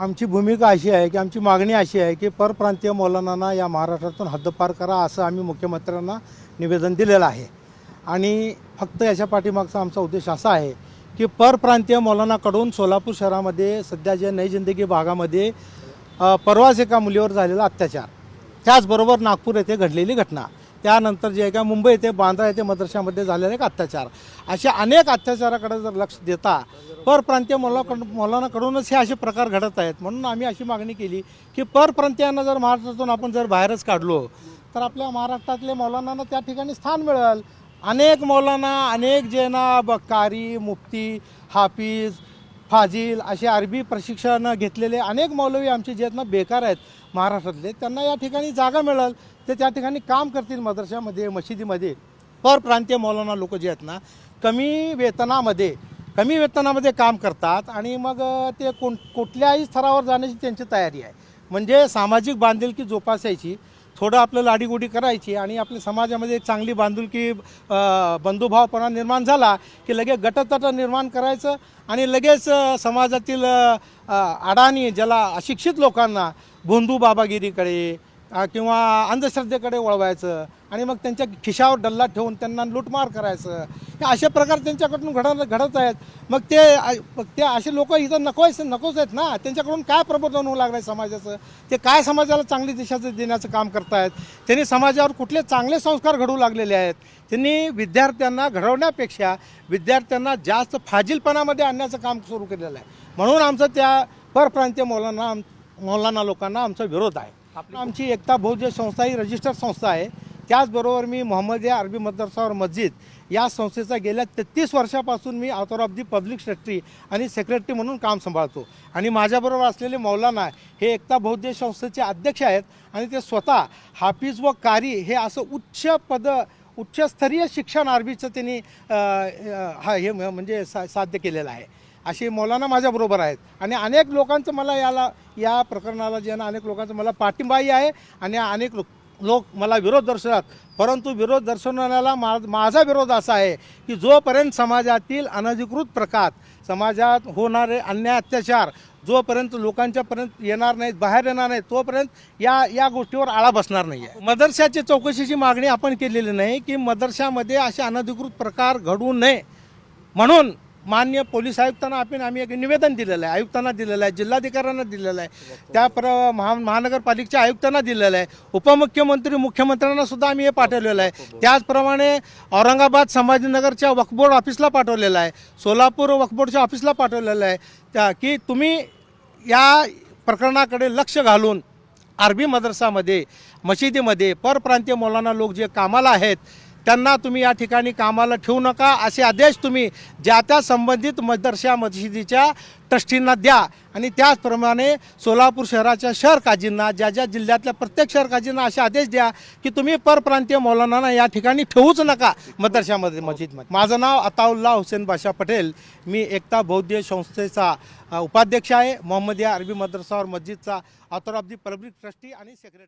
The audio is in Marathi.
आमची भूमिका अशी आहे की आमची मागणी अशी आहे की परप्रांतीय मौलानांना या महाराष्ट्रातून हद्दपार करा असं आम्ही मुख्यमंत्र्यांना निवेदन दिलेलं आहे। आणि फक्त याच्या पाठीमागचा आमचा उद्देश असा आहे की परप्रांतीय मौलानाकडून सोलापूर शहरामध्ये सध्या जे नई जिंदगी भागामध्ये परवाच एका मुलीवर झालेला अत्याचार, त्याचबरोबर नागपूर येथे घडलेली घटना, त्यानंतर जे आहे का मुंबई येथे बांद्रा येथे मदरशामध्ये झालेले एक अत्याचार, अशा अनेक अत्याचाराकडे जर लक्ष देता परप्रांतीय मौलानाकडूनच हे असे प्रकार घडत आहेत। म्हणून आम्ही अशी मागणी केली की परप्रांतीयांना जर महाराष्ट्रातून आपण जर बाहेरच काढलो तर आपल्या महाराष्ट्रातले मौलानांना त्या ठिकाणी स्थान मिळेल। अनेक मौलाना, अनेक जैनाब, कारी, मुफ्ती, हाफिज, फाजील असे अरबी प्रशिक्षण घेतलेले अनेक मौलवी आमचे जे आहेत ना बेकार आहेत महाराष्ट्रातले, त्यांना या ठिकाणी जागा मिळेल, ते त्या ठिकाणी काम करतील मदरशामध्ये, मशिदीमध्ये। परप्रांतीय मौलाना लोक जे आहेत ना कमी वेतनामध्ये काम करतात आणि मग ते कुठल्याही स्तरावर जाण्याची त्यांची तयारी आहे। म्हणजे सामाजिक बांधिलकी जोपासायची, थोडं आपलं लाडीगोडी करायची आणि आपल्या समाजामध्ये एक चांगली बांधिलकी, बंधुभावपणा निर्माण झाला की लगेच गटतट निर्माण करायचं आणि लगेच समाजातील अडाणी, ज्याला अशिक्षित लोकांना भोंदू बाबागिरीकडे किंवा अंधश्रद्धेकडे वळवायचं आणि मग त्यांच्या खिशावर डल्ला ठेवून त्यांना लूटमार करायचं। हे असे प्रकार त्यांच्याकडून घडत आहेत। मग ते असे लोक इथं नकोच आहेत ना, त्यांच्याकडून काय प्रबोधन होऊ लागलं आहे समाजाचं, ते काय समाजाला चांगली दिशा देण्याचं काम करतायत, त्यांनी समाजावर कुठले चांगले संस्कार घडवू लागलेले आहेत। त्यांनी विद्यार्थ्यांना घडवण्यापेक्षा विद्यार्थ्यांना जास्त फाजीलपणामध्ये आणण्याचं काम सुरू केलेलं आहे। म्हणून आमचं त्या परप्रांतीय मौलाना लोकांना आमचा विरोध आहे। आमची एकता बौद्ध संस्था ही रजिस्टर्ड संस्था आहे। त्याचबरोबर मी मोहम्मदिया अरबी मदरसा और मस्जिद या संस्थेचा गेल्या 33 वर्षापासून मी author of the public secretary आणि सेक्रेटरी म्हणून काम सांभाळतो। आणि माझ्याबरोबर असलेले मौलाना हे एकता बौद्ध संस्थेचे अध्यक्ष आहेत आणि ते स्वतः हाफिज व कारी हे असं उच्चस्तरीय शिक्षण अरबीचं त्यांनी हे म्हणजे साध्य केलेलं आहे। असे मौलाना माझ्याबरोबर आहेत आणि अनेक लोकांचं मला या प्रकरणाला जे ना अनेक लोकांचं मला पाठिंबाही आहे आणि अनेक लोक मला विरोध दर्शवतात। परंतु विरोध दर्शवण्याला माझा विरोध असा आहे की जोपर्यंत समाजातील अनधिकृत प्रकार, समाजात होणारे अन्याय अत्याचार जोपर्यंत लोकांच्यापर्यंत येणार नाहीत, बाहेर येणार नाहीत, तोपर्यंत या गोष्टीवर आळा बसणार नाही आहे। मदरशाची चौकशीची मागणी आपण केलेली नाही की मदरशामध्ये असे अनधिकृत प्रकार घडू नये म्हणून माननीय पोलीस आयुक्तांना आम्ही एक निवेदन दिलेलं आहे, आयुक्तांना दिलेलं आहे, जिल्हाधिकाऱ्यांना दिलेलं आहे, महानगरपालिकेच्या आयुक्तांना दिलेलं आहे, उपमुख्यमंत्री, मुख्यमंत्र्यांना सुद्धा आम्ही हे पाठवलेलं आहे। त्याचप्रमाणे औरंगाबाद संभाजीनगरच्या वक्फ बोर्ड ऑफिसला पाठवलेलं आहे, सोलापूर वक्फ बोर्डच्या ऑफिसला पाठवलेलं आहे की तुम्ही या प्रकरणाकडे लक्ष घालून अरबी मदरसामध्ये, मशिदीमध्ये परप्रांतीय मौलाना लोक जे कामाला आहेत त्यांना तुम्ही या ठिकाणी कामाला ठेवू नका, असे आदेश तुम्ही ज्या त्या संबंधित मदरशा मशिदीच्या ट्रस्टींना द्या। आणि त्याचप्रमाणे सोलापूर शहराच्या शहर काजींना, ज्या जिल्ह्यातल्या प्रत्येक शहर काजींना असे आदेश द्या की तुम्ही परप्रांतीय मौलानांना या ठिकाणी ठेवूच नका मदरशामध्ये, मस्जिदमध्ये। माझं नाव अताउल्ला हुसेन बाशा पटेल, मी एकता बौद्ध संस्थेचा उपाध्यक्ष आहे, मोहम्मदिया अरबी मदरसा और मस्जिदचा author of the public trustee आणि सेक्रेटरी।